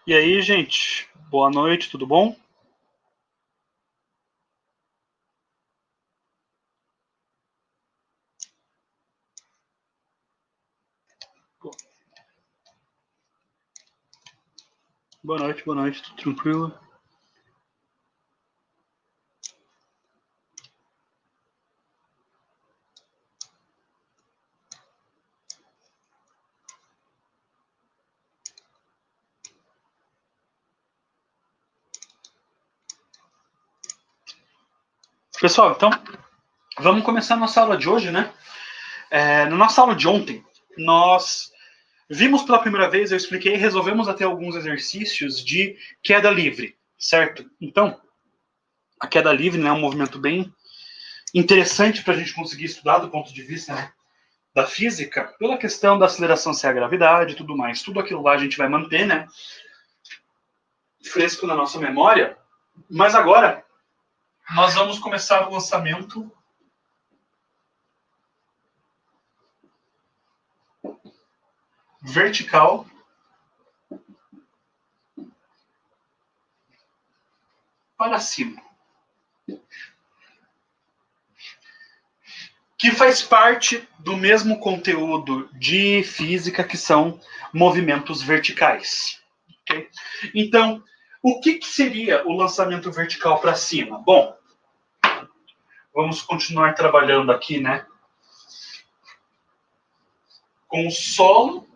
E aí, gente? Boa noite, tudo bom? Boa noite, tudo tranquilo? Pessoal, então, vamos começar a nossa aula de hoje, né? Na nossa aula de ontem, nós vimos pela primeira vez, eu expliquei, resolvemos até alguns exercícios de queda livre, certo? Então, a queda livre, né, é um movimento bem interessante para a gente conseguir estudar do ponto de vista, né, da física, pela questão da aceleração sem a gravidade e tudo mais. Tudo aquilo lá a gente vai manter, né, fresco na nossa memória. Mas agora, nós vamos começar o lançamento vertical para cima, que faz parte do mesmo conteúdo de física que são movimentos verticais. Okay? Então, o que seria o lançamento vertical para cima? Bom, vamos continuar trabalhando aqui, né? Com o solo.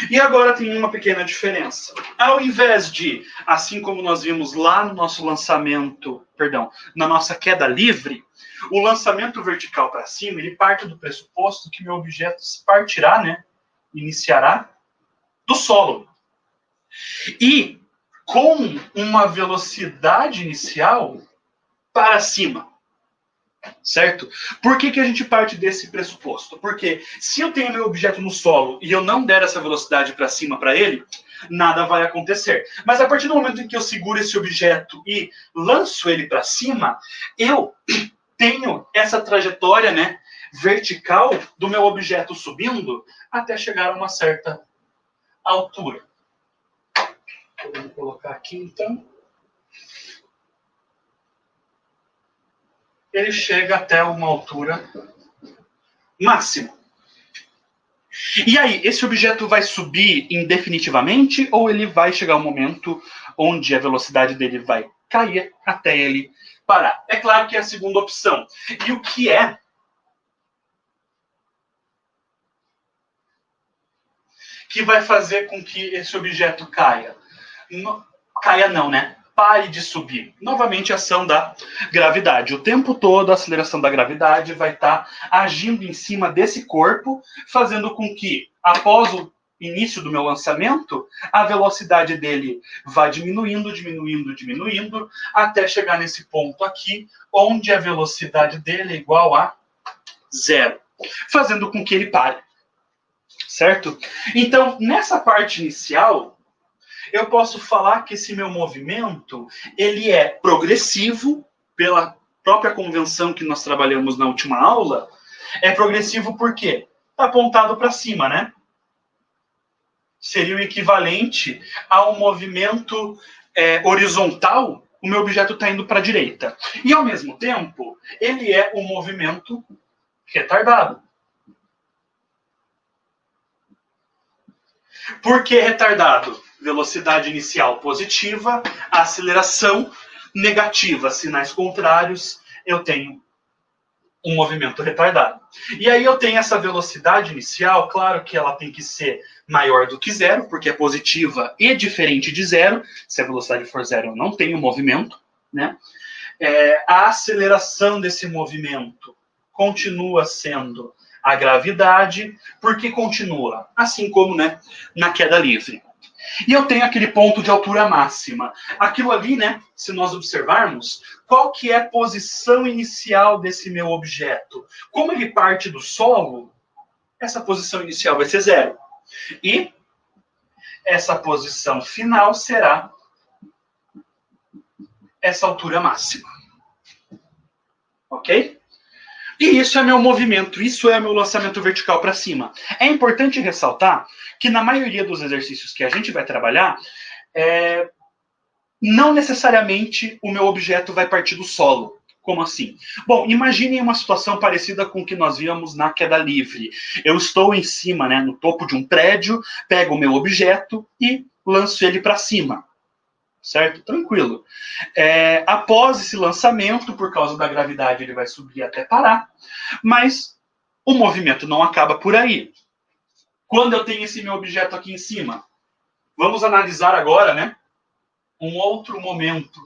E agora tem uma pequena diferença. Ao invés de, assim como nós vimos lá no nosso lançamento, perdão, na nossa queda livre, o lançamento vertical para cima, ele parte do pressuposto que meu objeto partirá, né, iniciará do solo. E com uma velocidade inicial para cima. Certo? Por que a gente parte desse pressuposto? Porque se eu tenho meu objeto no solo e eu não der essa velocidade para cima para ele, nada vai acontecer. Mas a partir do momento em que eu seguro esse objeto e lanço ele para cima, eu tenho essa trajetória, né, vertical do meu objeto subindo até chegar a uma certa altura. Vou colocar aqui então. Ele chega até uma altura máxima. E aí, esse objeto vai subir indefinitivamente ou ele vai chegar um momento onde a velocidade dele vai cair até ele parar? É claro que é a segunda opção. E o que vai fazer com que esse objeto caia? Caia não, né? Pare de subir. Novamente a ação da gravidade. O tempo todo a aceleração da gravidade vai estar agindo em cima desse corpo, fazendo com que, após o início do meu lançamento, a velocidade dele vai diminuindo, diminuindo, diminuindo, até chegar nesse ponto aqui, onde a velocidade dele é igual a zero, fazendo com que ele pare. Certo? Então, nessa parte inicial, eu posso falar que esse meu movimento ele é progressivo pela própria convenção que nós trabalhamos na última aula. É progressivo porque está apontado para cima, né? Seria o equivalente a um movimento horizontal. O meu objeto está indo para a direita. E ao mesmo tempo, ele é um movimento retardado. Por que retardado? Velocidade inicial positiva, aceleração negativa, sinais contrários, eu tenho um movimento retardado. E aí eu tenho essa velocidade inicial, claro que ela tem que ser maior do que zero, porque é positiva e diferente de zero. Se a velocidade for zero, eu não tenho movimento, né? A aceleração desse movimento continua sendo a gravidade, porque continua, assim como, né, na queda livre. E eu tenho aquele ponto de altura máxima. Aquilo ali, né, se nós observarmos, qual que é a posição inicial desse meu objeto? Como ele parte do solo, essa posição inicial vai ser zero. E essa posição final será essa altura máxima. Ok? E isso é meu movimento, isso é meu lançamento vertical para cima. É importante ressaltar que na maioria dos exercícios que a gente vai trabalhar, não necessariamente o meu objeto vai partir do solo. Como assim? Bom, imaginem uma situação parecida com o que nós víamos na queda livre. Eu estou em cima, né, no topo de um prédio, pego o meu objeto e lanço ele para cima. Certo? Tranquilo. Após esse lançamento, por causa da gravidade, ele vai subir até parar, mas o movimento não acaba por aí. Quando eu tenho esse meu objeto aqui em cima, vamos analisar agora, né, um outro momento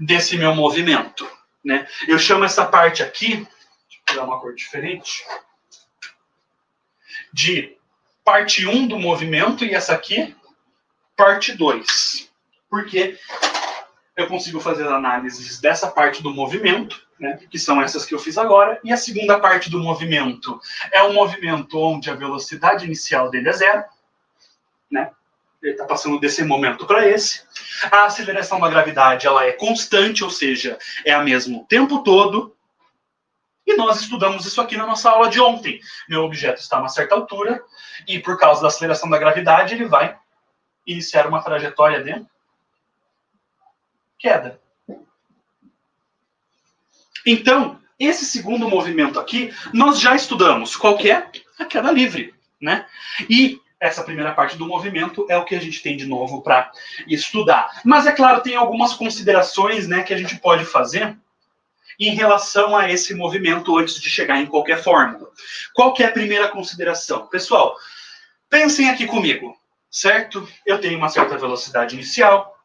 desse meu movimento. Né? Eu chamo essa parte aqui, deixa eu dar uma cor diferente, de parte 1 do movimento, e essa aqui, parte 2. Porque eu consigo fazer análises dessa parte do movimento, né, que são essas que eu fiz agora, e a segunda parte do movimento é um movimento onde a velocidade inicial dele é zero, né? Ele está passando desse momento para esse. A aceleração da gravidade ela é constante, ou seja, é a mesma o tempo todo. E nós estudamos isso aqui na nossa aula de ontem. Meu objeto está a uma certa altura e, por causa da aceleração da gravidade, ele vai iniciar uma trajetória de queda. Então, esse segundo movimento aqui, nós já estudamos. Qual que é? A queda livre, né? E essa primeira parte do movimento é o que a gente tem de novo para estudar. Mas, é claro, tem algumas considerações, né, que a gente pode fazer em relação a esse movimento antes de chegar em qualquer fórmula. Qual que é a primeira consideração? Pessoal, pensem aqui comigo, certo? Eu tenho uma certa velocidade inicial,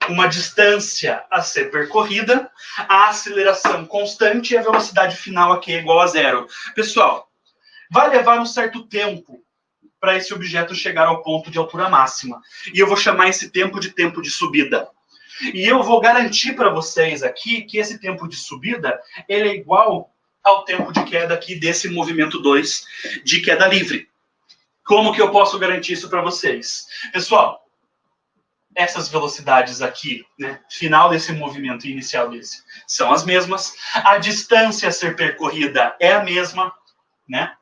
uma distância a ser percorrida, a aceleração constante e a velocidade final aqui é igual a zero. Pessoal, vai levar um certo tempo para esse objeto chegar ao ponto de altura máxima. E eu vou chamar esse tempo de subida. E eu vou garantir para vocês aqui que esse tempo de subida ele é igual ao tempo de queda aqui desse movimento 2 de queda livre. Como que eu posso garantir isso para vocês? Pessoal, essas velocidades aqui, né, final desse movimento e inicial desse, são as mesmas. A distância a ser percorrida é a mesma, né?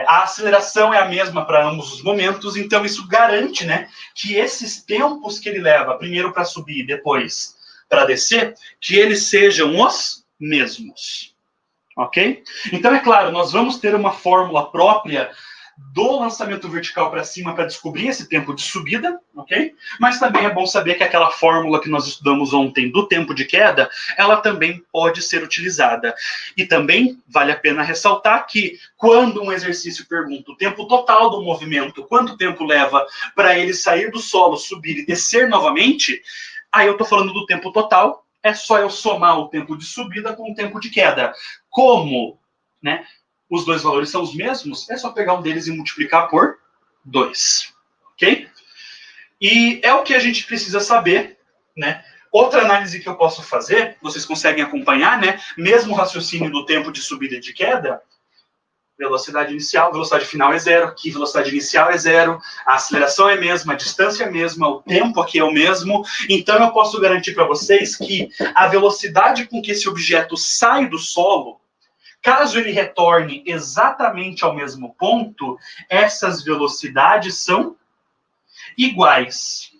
A aceleração é a mesma para ambos os momentos, então isso garante, né, que esses tempos que ele leva, primeiro para subir e depois para descer, que eles sejam os mesmos. Ok? Então, é claro, nós vamos ter uma fórmula própria do lançamento vertical para cima para descobrir esse tempo de subida, ok? Mas também é bom saber que aquela fórmula que nós estudamos ontem do tempo de queda, ela também pode ser utilizada. E também vale a pena ressaltar que quando um exercício pergunta o tempo total do movimento, quanto tempo leva para ele sair do solo, subir e descer novamente, aí eu estou falando do tempo total, é só eu somar o tempo de subida com o tempo de queda. Como, né? Os dois valores são os mesmos, é só pegar um deles e multiplicar por 2. Ok? E é o que a gente precisa saber, né? Outra análise que eu posso fazer, vocês conseguem acompanhar, né? Mesmo o raciocínio do tempo de subida e de queda, velocidade inicial, velocidade final é zero, aqui velocidade inicial é zero, a aceleração é a mesma, a distância é a mesma, o tempo aqui é o mesmo, então eu posso garantir para vocês que a velocidade com que esse objeto sai do solo, caso ele retorne exatamente ao mesmo ponto, essas velocidades são iguais.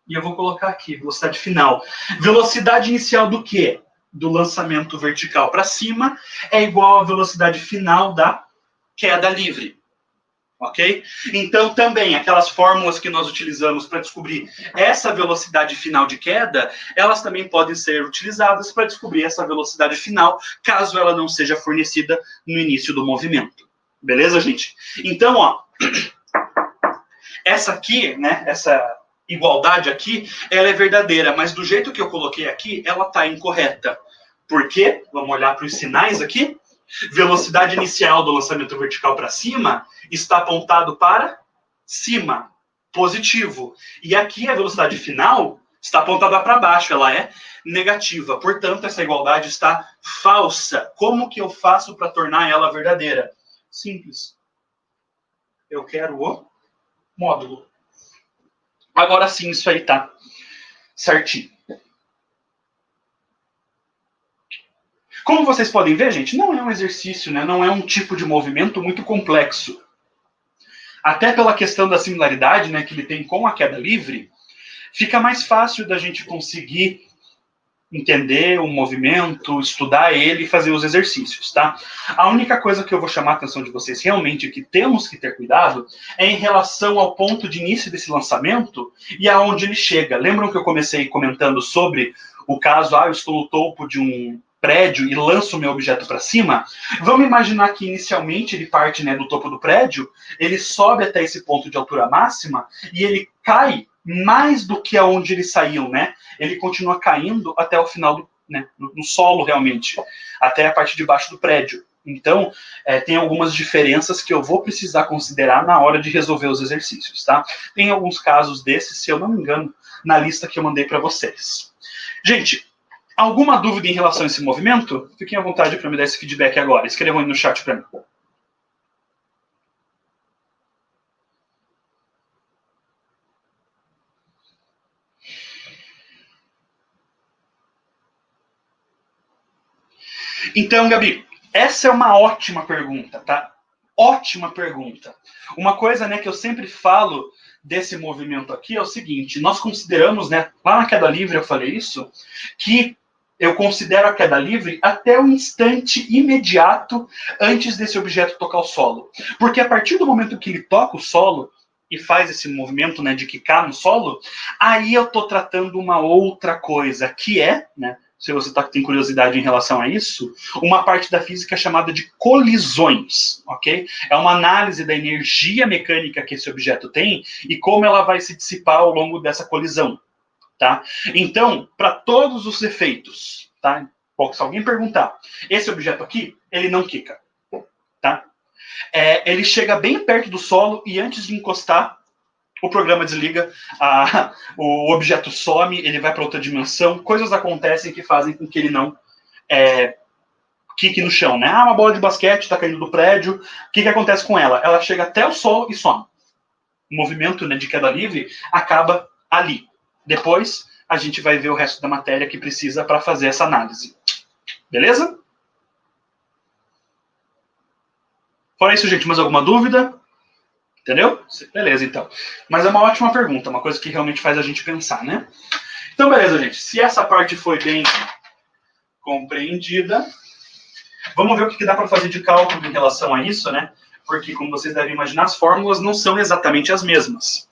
E eu vou colocar aqui, velocidade final. Velocidade inicial do quê? Do lançamento vertical para cima é igual à velocidade final da queda livre. Ok? Então, também, aquelas fórmulas que nós utilizamos para descobrir essa velocidade final de queda, elas também podem ser utilizadas para descobrir essa velocidade final, caso ela não seja fornecida no início do movimento. Beleza, gente? Então, ó, essa aqui, né, essa igualdade aqui, ela é verdadeira, mas do jeito que eu coloquei aqui, ela está incorreta. Por quê? Vamos olhar para os sinais aqui. Velocidade inicial do lançamento vertical para cima está apontado para cima, positivo. E aqui a velocidade final está apontada para baixo, ela é negativa. Portanto, essa igualdade está falsa. Como que eu faço para tornar ela verdadeira? Simples. Eu quero o módulo. Agora sim, isso aí tá certinho. Como vocês podem ver, gente, não é um exercício, né? Não é um tipo de movimento muito complexo. Até pela questão da similaridade, né, que ele tem com a queda livre, fica mais fácil da gente conseguir entender o movimento, estudar ele e fazer os exercícios, tá? A única coisa que eu vou chamar a atenção de vocês realmente que temos que ter cuidado é em relação ao ponto de início desse lançamento e aonde ele chega. Lembram que eu comecei comentando sobre o caso, eu estou no topo de um prédio e lanço o meu objeto para cima? Vamos imaginar que inicialmente ele parte, né, do topo do prédio, ele sobe até esse ponto de altura máxima e ele cai mais do que aonde ele saiu, né? Ele continua caindo até o final do, né, no solo realmente, até a parte de baixo do prédio. Então, tem algumas diferenças que eu vou precisar considerar na hora de resolver os exercícios, tá? Tem alguns casos desses, se eu não me engano, na lista que eu mandei para vocês. Gente, alguma dúvida em relação a esse movimento? Fiquem à vontade para me dar esse feedback agora. Escrevam aí no chat para mim. Então, Gabi, essa é uma ótima pergunta, tá? Ótima pergunta. Uma coisa, né, que eu sempre falo desse movimento aqui é o seguinte: nós consideramos, né, lá na queda livre eu falei isso, que eu considero a queda livre até o instante imediato antes desse objeto tocar o solo. Porque a partir do momento que ele toca o solo e faz esse movimento, né, de quicar no solo, aí eu estou tratando uma outra coisa, que é, né, se você tem curiosidade em relação a isso, uma parte da física chamada de colisões, ok? É uma análise da energia mecânica que esse objeto tem e como ela vai se dissipar ao longo dessa colisão, tá? Então, para todos os efeitos, tá? Se alguém perguntar, esse objeto aqui, ele não quica, tá? Ele chega bem perto do solo e antes de encostar, o programa desliga, o objeto some, ele vai para outra dimensão, coisas acontecem que fazem com que ele não quique no chão, né? Uma bola de basquete está caindo do prédio, o que acontece com ela? Ela chega até o solo e some. O movimento, né, de queda livre acaba ali. Depois, a gente vai ver o resto da matéria que precisa para fazer essa análise. Beleza? Fora isso, gente, mais alguma dúvida? Entendeu? Beleza, então. Mas é uma ótima pergunta, uma coisa que realmente faz a gente pensar, né? Então, beleza, gente. Se essa parte foi bem compreendida, vamos ver o que dá para fazer de cálculo em relação a isso, né? Porque, como vocês devem imaginar, as fórmulas não são exatamente as mesmas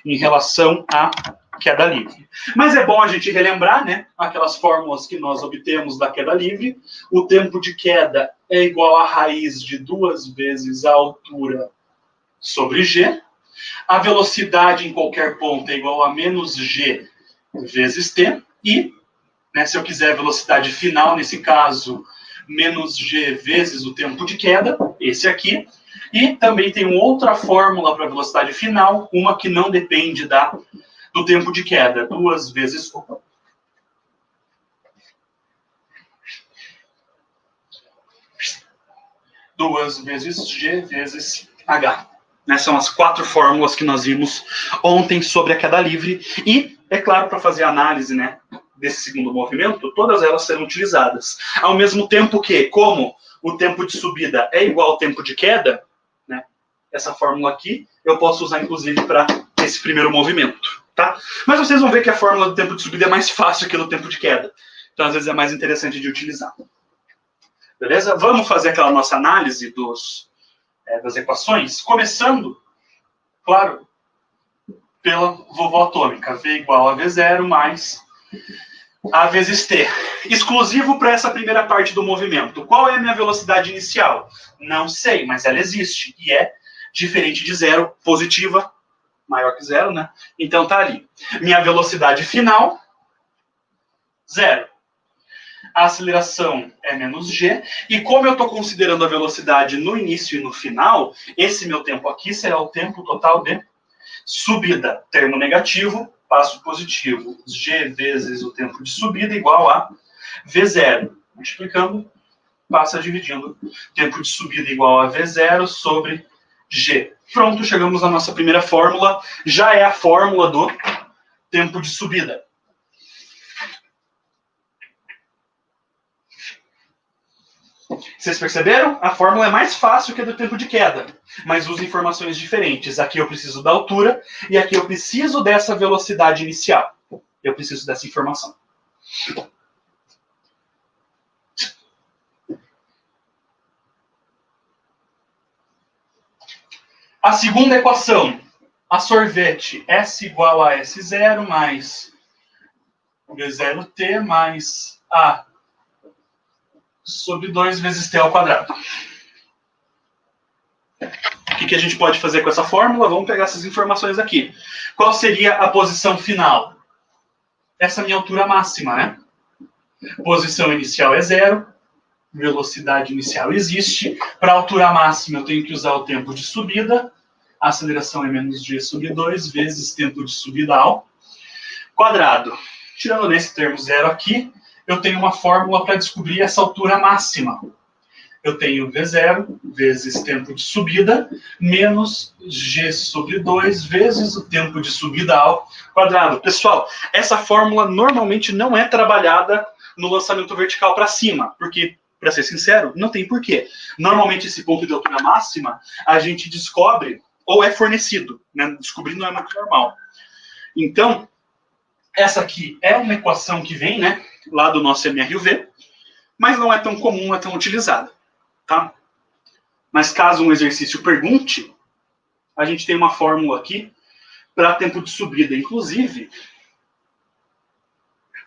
em relação à queda livre. Mas é bom a gente relembrar, né? Aquelas fórmulas que nós obtemos da queda livre. O tempo de queda é igual à raiz de 2 vezes a altura sobre g. A velocidade em qualquer ponto é igual a menos g vezes t. E, né, se eu quiser a velocidade final, nesse caso, menos g vezes o tempo de queda, esse aqui. E também tem uma outra fórmula para a velocidade final, uma que não depende do tempo de queda, 2 vezes... 2 vezes g vezes h. Né, são as 4 fórmulas que nós vimos ontem sobre a queda livre. E, é claro, para fazer a análise, né, desse segundo movimento, todas elas serão utilizadas. Ao mesmo tempo que, como o tempo de subida é igual ao tempo de queda, né, essa fórmula aqui, eu posso usar, inclusive, para esse primeiro movimento. Tá? Mas vocês vão ver que a fórmula do tempo de subida é mais fácil que do tempo de queda. Então, às vezes, é mais interessante de utilizar. Beleza? Vamos fazer aquela nossa análise das equações, começando, claro, pela vovó atômica. V igual a V0 mais A vezes T. Exclusivo para essa primeira parte do movimento. Qual é a minha velocidade inicial? Não sei, mas ela existe. E é diferente de zero, positiva, maior que zero, né? Então tá ali. Minha velocidade final, zero. A aceleração é menos g, e como eu estou considerando a velocidade no início e no final, esse meu tempo aqui será o tempo total de subida. Termo negativo, passo positivo. G vezes o tempo de subida igual a V0. Multiplicando, passa dividindo. Tempo de subida igual a V0 sobre G. Pronto, chegamos à nossa primeira fórmula. Já é a fórmula do tempo de subida. Vocês perceberam? A fórmula é mais fácil que a do tempo de queda, mas usa informações diferentes. Aqui eu preciso da altura e aqui eu preciso dessa velocidade inicial. Eu preciso dessa informação. A segunda equação, a sorvete, S igual a S0 mais V0T mais A sobre 2 vezes T ao quadrado. O que a gente pode fazer com essa fórmula? Vamos pegar essas informações aqui. Qual seria a posição final? Essa é a minha altura máxima, né? Posição inicial é 0, velocidade inicial existe. Para a altura máxima eu tenho que usar o tempo de subida. A aceleração é menos g sobre 2 vezes tempo de subida ao quadrado. Tirando nesse termo 0 aqui, eu tenho uma fórmula para descobrir essa altura máxima. Eu tenho V0 vezes tempo de subida, menos g sobre 2 vezes o tempo de subida ao quadrado. Pessoal, essa fórmula normalmente não é trabalhada no lançamento vertical para cima, porque, para ser sincero, não tem porquê. Normalmente esse ponto de altura máxima a gente descobre ou é fornecido, né? Descobrir não é muito normal. Então, essa aqui é uma equação que vem, né, lá do nosso MRUV, mas não é tão comum, não é tão utilizada. Tá? Mas caso um exercício pergunte, a gente tem uma fórmula aqui para tempo de subida. Inclusive,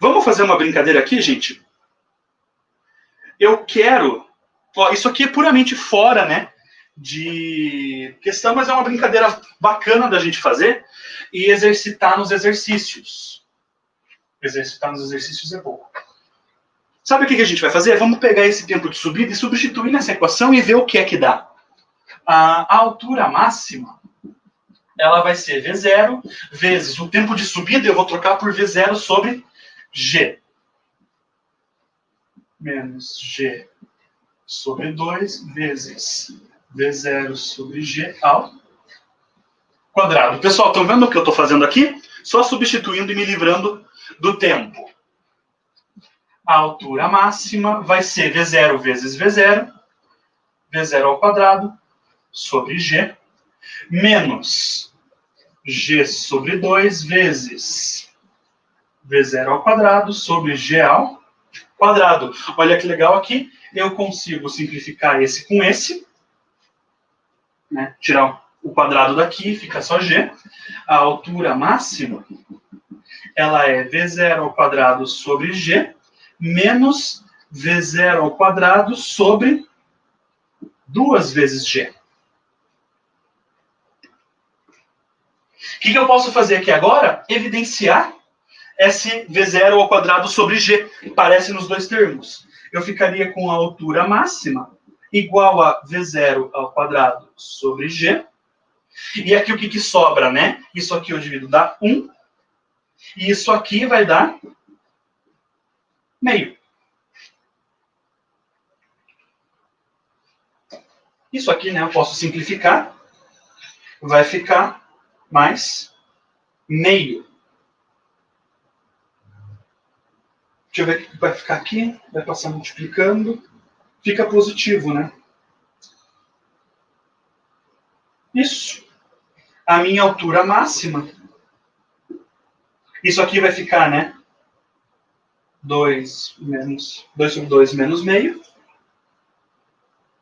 vamos fazer uma brincadeira aqui, gente? Eu quero... Ó, isso aqui é puramente fora, né, de questão, mas é uma brincadeira bacana da gente fazer e exercitar nos exercícios. Exercitar nos exercícios é bom. Sabe o que a gente vai fazer? Vamos pegar esse tempo de subida e substituir nessa equação e ver o que é que dá. A altura máxima, ela vai ser V0 vezes o tempo de subida, eu vou trocar por V0 sobre G. Menos G sobre 2 vezes V0 sobre G ao quadrado. Pessoal, estão vendo o que eu estou fazendo aqui? Só substituindo e me livrando do tempo. A altura máxima vai ser V0 vezes V0, V0 ao quadrado, sobre G, menos G sobre 2 vezes V0 ao quadrado, sobre G ao quadrado. Olha que legal aqui, eu consigo simplificar esse com esse, né? Tirar o quadrado daqui, fica só G. A altura máxima, ela é V0 ao quadrado sobre G, menos V0 ao quadrado sobre 2 vezes G. O que eu posso fazer aqui agora? Evidenciar esse V0 ao quadrado sobre G. Aparece nos dois termos. Eu ficaria com a altura máxima igual a V0 ao quadrado sobre G. E aqui o que sobra, né? Isso aqui eu divido, dá 1. E isso aqui vai dar meio. Isso aqui, né, eu posso simplificar. Vai ficar mais meio. Deixa eu ver o que vai ficar aqui. Vai passar multiplicando. Fica positivo, né? Isso. A minha altura máxima. Isso aqui vai ficar, né? 2 sobre 2 menos meio.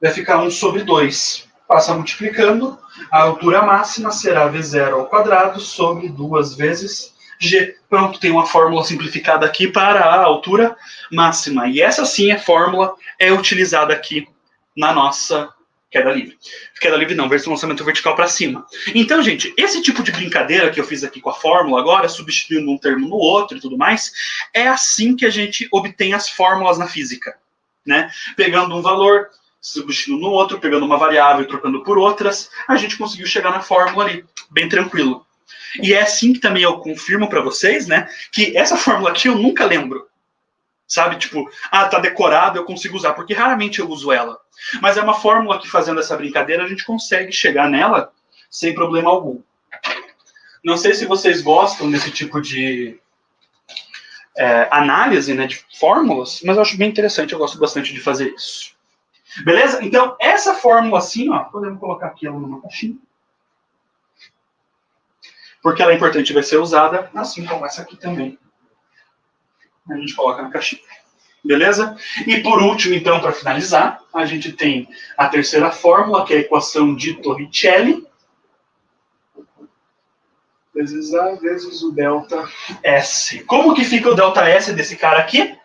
Vai ficar 1 sobre 2. Passa multiplicando. A altura máxima será V0 ao quadrado sobre 2 vezes G. Pronto, tem uma fórmula simplificada aqui para a altura máxima. E essa sim é fórmula, é utilizada aqui na nossa queda livre. Queda livre não, versão lançamento vertical para cima. Então, gente, esse tipo de brincadeira que eu fiz aqui com a fórmula agora, substituindo um termo no outro e tudo mais, é assim que a gente obtém as fórmulas na física, né? Pegando um valor, substituindo no outro, pegando uma variável e trocando por outras, a gente conseguiu chegar na fórmula ali, bem tranquilo. E é assim que também eu confirmo para vocês, né, que essa fórmula aqui eu nunca lembro. Sabe, tipo, tá decorado, eu consigo usar, porque raramente eu uso ela. Mas é uma fórmula que, fazendo essa brincadeira, a gente consegue chegar nela sem problema algum. Não sei se vocês gostam desse tipo de análise, né, de fórmulas, mas eu acho bem interessante, eu gosto bastante de fazer isso. Beleza? Então, essa fórmula assim, ó, podemos colocar aqui ela numa caixinha. Porque ela é importante, vai ser usada assim como essa aqui também. A gente coloca na caixinha. Beleza? E por último, então, para finalizar, a gente tem a terceira fórmula, que é a equação de Torricelli. Vezes A vezes o delta S. Como que fica o delta S desse cara aqui?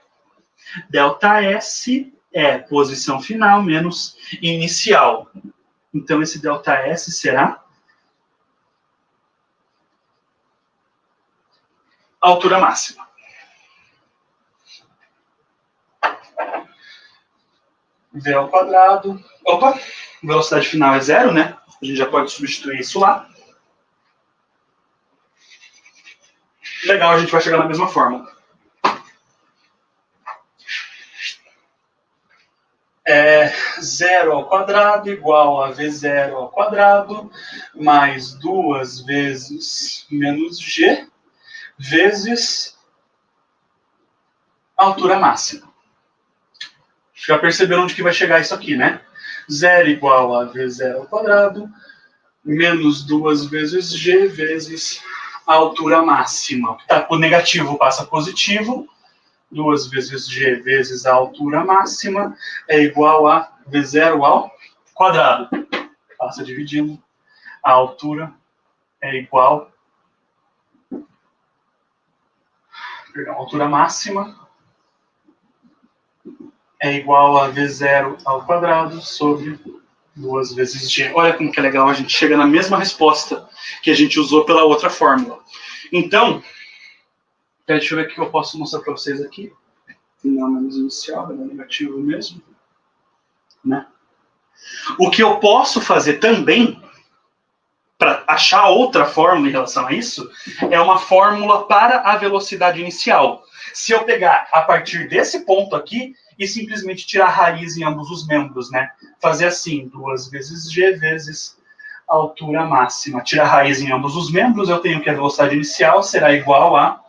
Delta S é posição final menos inicial. Então, esse delta S será a altura máxima. V ao quadrado. Opa, velocidade final é zero, né? A gente já pode substituir isso lá. Legal, a gente vai chegar na mesma fórmula. Zero ao quadrado igual a V0 ao quadrado mais 2 vezes menos G vezes a altura máxima. Já perceberam onde que vai chegar isso aqui, né? Zero igual a V0 ao quadrado menos 2 vezes G vezes a altura máxima. Tá, o negativo passa positivo. 2 vezes G vezes a altura máxima é igual a V0 ao quadrado. Passa dividindo. A altura é igual... Perdão, a altura máxima é igual a V0 ao quadrado sobre 2 vezes G. Olha como que é legal, a gente chega na mesma resposta que a gente usou pela outra fórmula. Então, deixa eu ver o que eu posso mostrar para vocês aqui. Final menos inicial, é negativo mesmo. Né? O que eu posso fazer também, para achar outra fórmula em relação a isso, é uma fórmula para a velocidade inicial. Se eu pegar a partir desse ponto aqui e simplesmente tirar a raiz em ambos os membros, né? Fazer assim, 2 vezes G vezes a altura máxima. Tirar a raiz em ambos os membros, eu tenho que a velocidade inicial será igual a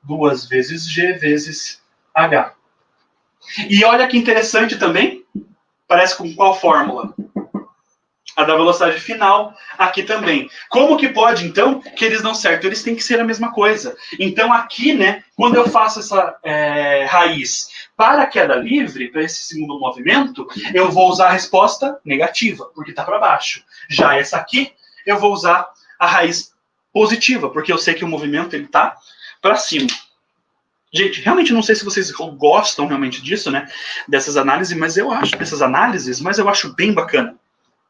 2 vezes G vezes H. E olha que interessante também, parece com qual fórmula? A da velocidade final, aqui também. Como que pode, então, que eles dão certo? Eles têm que ser a mesma coisa. Então, aqui, né, quando eu faço essa raiz para a queda livre, para esse segundo movimento, eu vou usar a resposta negativa, porque está para baixo. Já essa aqui, eu vou usar a raiz positiva, porque eu sei que o movimento está para cima. Gente, realmente não sei se vocês gostam realmente disso, né, dessas análises, mas eu acho bem bacana.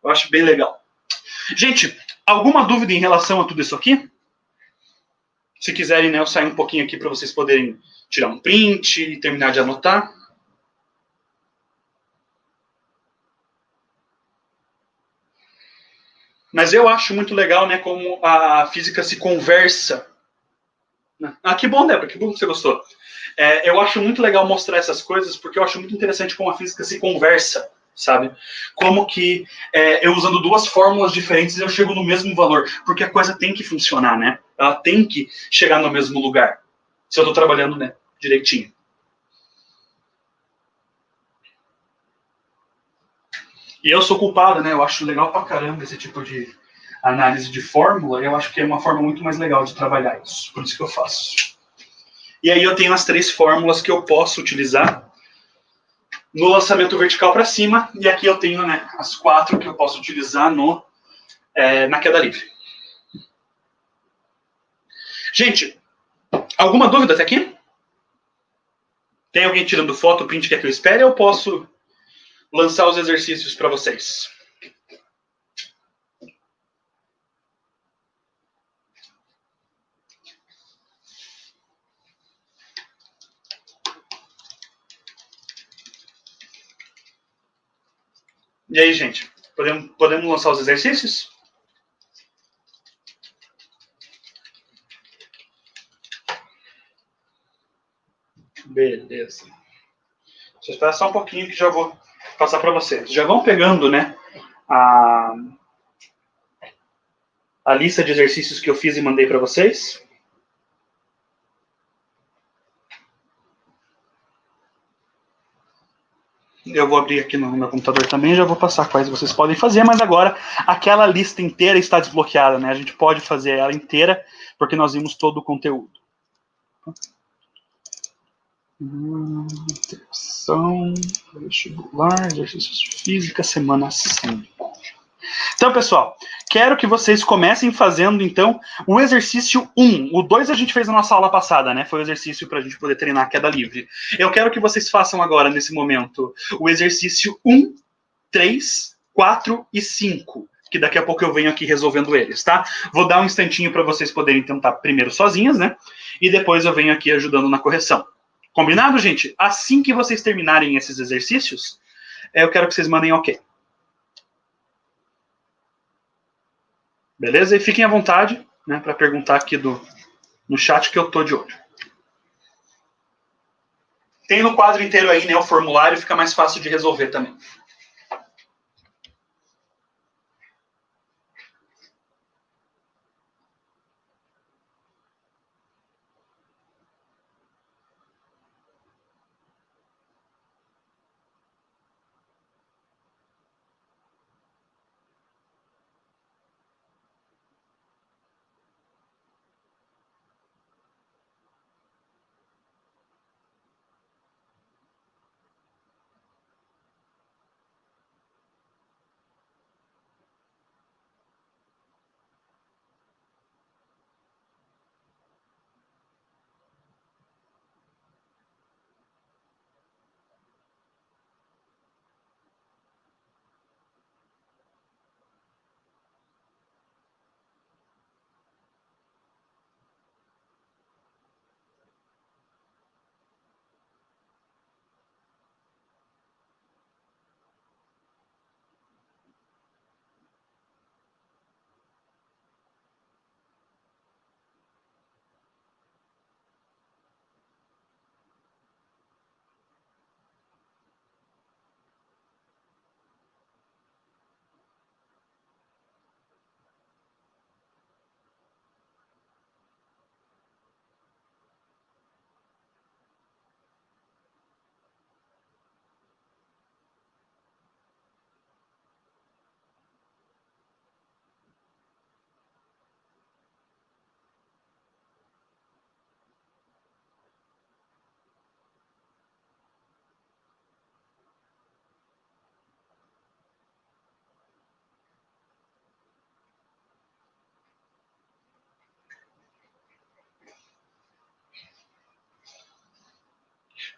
Eu acho bem legal. Gente, alguma dúvida em relação a tudo isso aqui? Se quiserem, né, eu saio um pouquinho aqui para vocês poderem tirar um print e terminar de anotar. Mas eu acho muito legal, né, como a física se conversa. Ah, que bom, Débora, que bom que você gostou. Eu acho muito legal mostrar essas coisas, porque eu acho muito interessante como a física se conversa, sabe? Como que eu usando duas fórmulas diferentes eu chego no mesmo valor, porque a coisa tem que funcionar, né? Ela tem que chegar no mesmo lugar, se eu estou trabalhando, né, direitinho. E eu sou culpado, né? Eu acho legal pra caramba esse tipo de análise de fórmula. Eu acho que é uma forma muito mais legal de trabalhar isso. Por isso que eu faço. E aí eu tenho as 3 fórmulas que eu posso utilizar no lançamento vertical para cima. E aqui eu tenho, né, as 4 que eu posso utilizar na queda livre. Gente, alguma dúvida até aqui? Tem alguém tirando foto, print que é que eu espere? Ou eu posso lançar os exercícios para vocês? E aí, gente? Podemos lançar os exercícios? Beleza. Deixa eu esperar só um pouquinho que já vou passar para vocês. Já vão pegando, né, a lista de exercícios que eu fiz e mandei para vocês. Eu vou abrir aqui no meu computador também, já vou passar quais vocês podem fazer, mas agora aquela lista inteira está desbloqueada, né? A gente pode fazer ela inteira, porque nós vimos todo o conteúdo. Introdução, vestibular, exercícios de física, semana 5. Então, pessoal, quero que vocês comecem fazendo, então, o exercício 1. O 2 a gente fez na nossa aula passada, né? Foi o exercício para a gente poder treinar a queda livre. Eu quero que vocês façam agora, nesse momento, o exercício 1, 3, 4 e 5. Que daqui a pouco eu venho aqui resolvendo eles, tá? Vou dar um instantinho para vocês poderem tentar primeiro sozinhas, né? E depois eu venho aqui ajudando na correção. Combinado, gente? Assim que vocês terminarem esses exercícios, eu quero que vocês mandem ok. Beleza? E fiquem à vontade, né, para perguntar aqui no chat que eu tô de olho. Tem no quadro inteiro aí, né, o formulário, fica mais fácil de resolver também.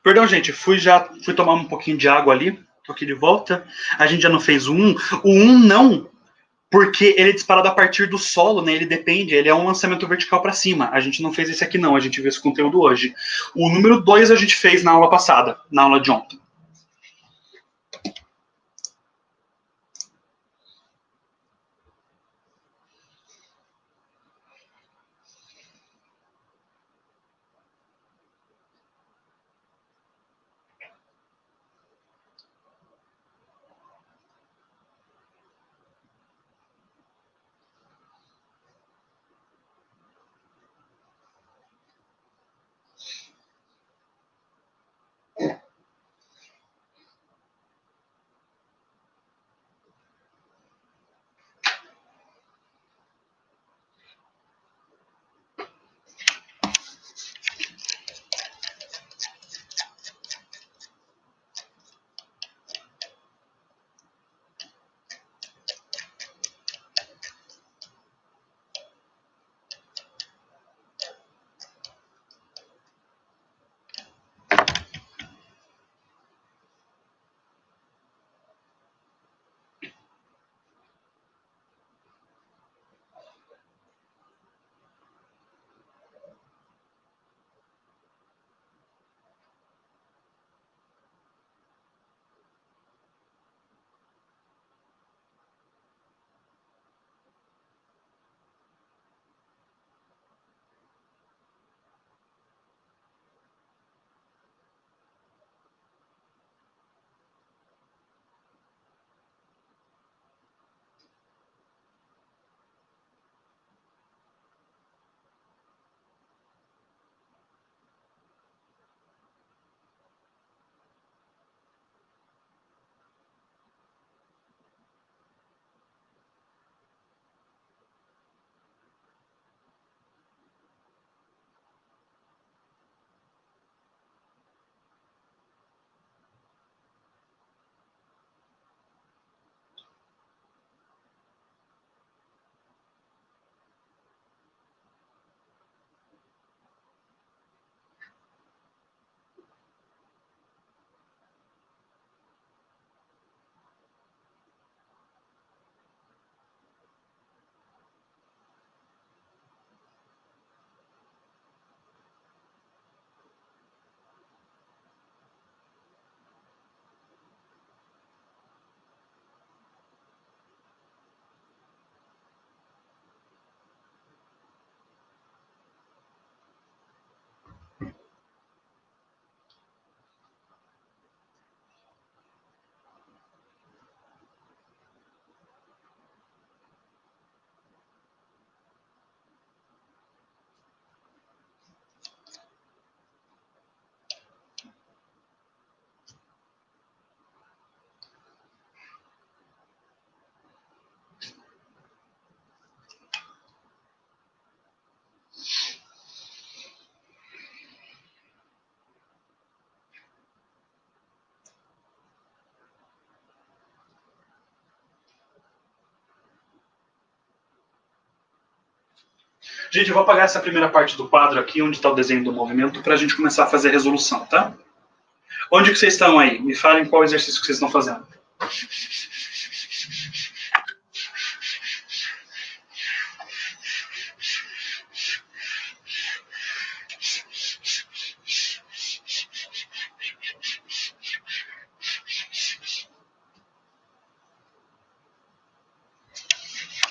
Perdão, gente, fui tomar um pouquinho de água ali, tô aqui de volta. A gente já não fez o 1. O 1 não, porque ele é disparado a partir do solo, né? Ele depende, ele é um lançamento vertical para cima. A gente não fez esse aqui não, a gente viu esse conteúdo hoje. O número 2 a gente fez na aula passada, na aula de ontem. Gente, eu vou apagar essa primeira parte do quadro aqui, onde está o desenho do movimento, para a gente começar a fazer a resolução, tá? Onde que vocês estão aí? Me falem qual exercício que vocês estão fazendo.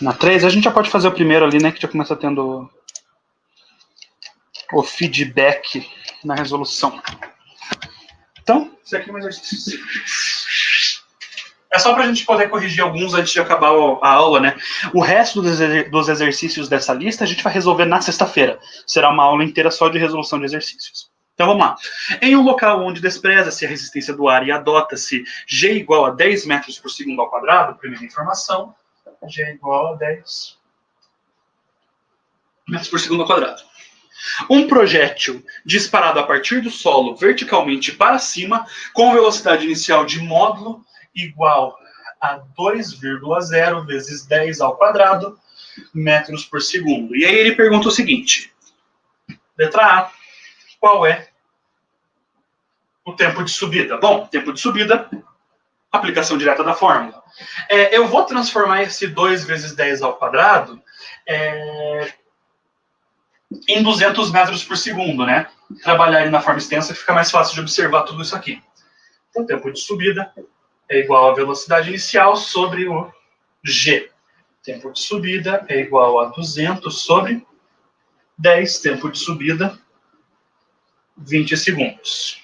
Na 3, a gente já pode fazer o primeiro ali, né? Que já começa tendo o feedback na resolução. Então, isso aqui é um exercício. É só para a gente poder corrigir alguns antes de acabar a aula, né? O resto dos exercícios dessa lista a gente vai resolver na sexta-feira. Será uma aula inteira só de resolução de exercícios. Então vamos lá. Em um local onde despreza-se a resistência do ar e adota-se G igual a 10 metros por segundo ao quadrado, primeira informação, G igual a 10 metros por segundo ao quadrado. Um projétil disparado a partir do solo verticalmente para cima, com velocidade inicial de módulo igual a 2,0 vezes 10 ao quadrado metros por segundo. E aí ele pergunta o seguinte, letra A, qual é o tempo de subida? Bom, tempo de subida, aplicação direta da fórmula. Eu vou transformar esse 2 vezes 10 ao quadrado em 200 metros por segundo, né? Trabalhar ele na forma extensa fica mais fácil de observar tudo isso aqui. Então, tempo de subida é igual à velocidade inicial sobre o G. Tempo de subida é igual a 200 sobre 10. Tempo de subida, 20 segundos.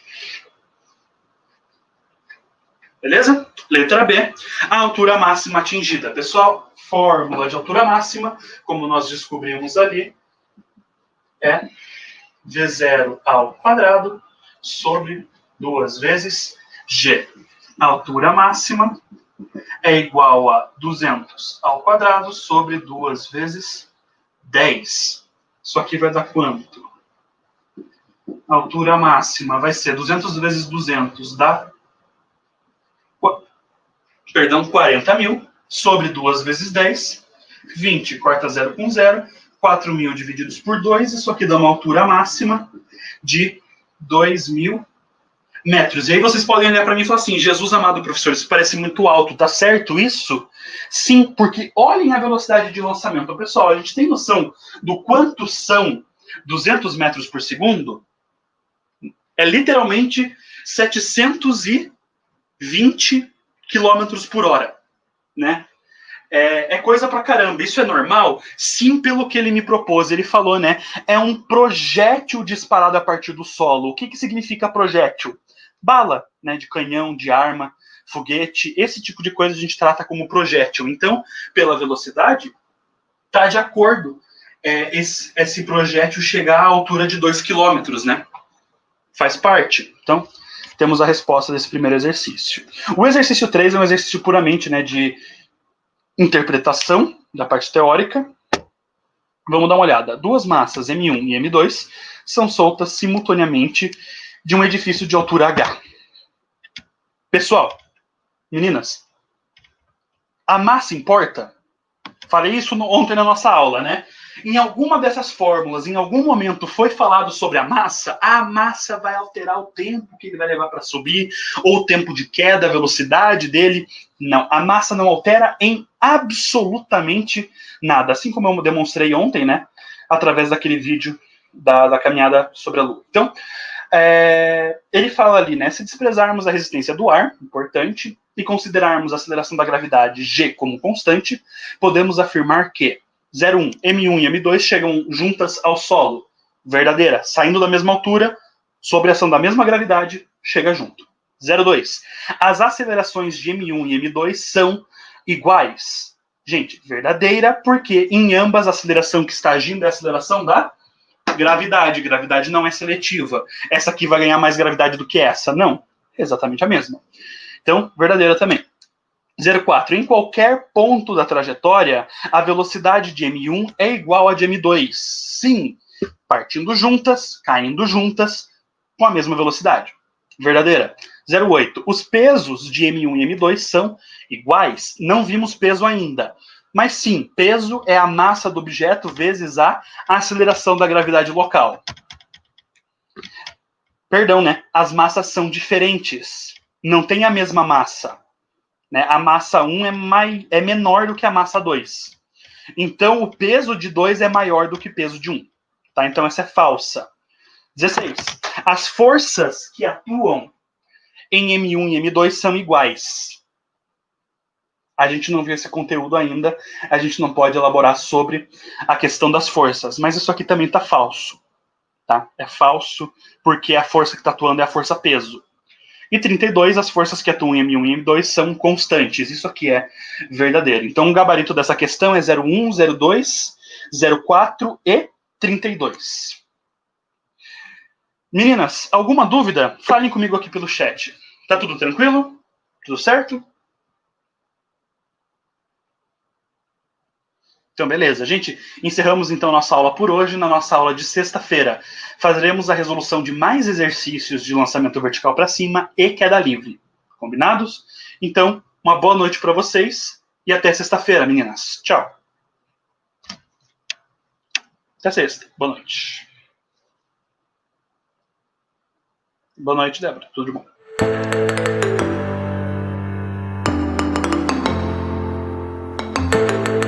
Beleza? Letra B. A altura máxima atingida. Pessoal, fórmula de altura máxima, como nós descobrimos ali, é V0 ao quadrado sobre 2 vezes G. A altura máxima é igual a 200 ao quadrado sobre 2 vezes 10. Isso aqui vai dar quanto? A altura máxima vai ser 200 vezes 200 dá 40 mil sobre 2 vezes 10. 20 corta 0 com 0. 4 mil divididos por 2. Isso aqui dá uma altura máxima de 2.000 metros. E aí vocês podem olhar para mim e falar assim, Jesus amado professor, isso parece muito alto, tá certo isso? Sim, porque olhem a velocidade de lançamento. Pessoal, a gente tem noção do quanto são 200 metros por segundo? É literalmente 720 quilômetros por hora, né? É coisa pra caramba. Isso é normal? Sim, pelo que ele me propôs. Ele falou, né? É um projétil disparado a partir do solo. O que significa projétil? Bala, né? De canhão, de arma, foguete. Esse tipo de coisa a gente trata como projétil. Então, pela velocidade, tá de acordo esse projétil chegar à altura de 2 quilômetros, né? Faz parte. Então, temos a resposta desse primeiro exercício. O exercício 3 é um exercício puramente, né, de interpretação da parte teórica. Vamos dar uma olhada. Duas massas, M1 e M2, são soltas simultaneamente de um edifício de altura H. Pessoal, meninas, a massa importa? Falei isso ontem na nossa aula, né? Em alguma dessas fórmulas, em algum momento foi falado sobre a massa vai alterar o tempo que ele vai levar para subir, ou o tempo de queda, a velocidade dele. Não, a massa não altera em absolutamente nada. Assim como eu demonstrei ontem, né? Através daquele vídeo da caminhada sobre a Lua. Então, ele fala ali, né? Se desprezarmos a resistência do ar, importante, e considerarmos a aceleração da gravidade G como constante, podemos afirmar que 0,1, M1 e M2 chegam juntas ao solo. Verdadeira. Saindo da mesma altura, sob a ação da mesma gravidade, chega junto. 0,2. As acelerações de M1 e M2 são iguais. Gente, verdadeira, porque em ambas a aceleração que está agindo é a aceleração da gravidade. Gravidade não é seletiva. Essa aqui vai ganhar mais gravidade do que essa? Não. É exatamente a mesma. Então, verdadeira também. 0,4. Em qualquer ponto da trajetória, a velocidade de M1 é igual a de M2. Sim, partindo juntas, caindo juntas, com a mesma velocidade. Verdadeira. 0,8. Os pesos de M1 e M2 são iguais. Não vimos peso ainda. Mas sim, peso é a massa do objeto vezes a aceleração da gravidade local. Perdão, né? As massas são diferentes. Não tem a mesma massa. Né? A massa 1 é menor do que a massa 2. Então, o peso de 2 é maior do que o peso de 1. Tá? Então, essa é falsa. 16. As forças que atuam em M1 e M2 são iguais. A gente não viu esse conteúdo ainda, a gente não pode elaborar sobre a questão das forças, mas isso aqui também está falso. Tá? É falso porque a força que está atuando é a força peso. E 32, as forças que atuam em M1 e M2 são constantes. Isso aqui é verdadeiro. Então, o gabarito dessa questão é 01, 02, 04 e 32. Meninas, alguma dúvida? Falem comigo aqui pelo chat. Tá tudo tranquilo? Tudo certo? Então, beleza. Gente, encerramos então nossa aula por hoje. Na nossa aula de sexta-feira, faremos a resolução de mais exercícios de lançamento vertical para cima e queda livre. Combinados? Então, uma boa noite para vocês e até sexta-feira, meninas. Tchau. Até sexta. Boa noite. Boa noite, Débora. Tudo de bom.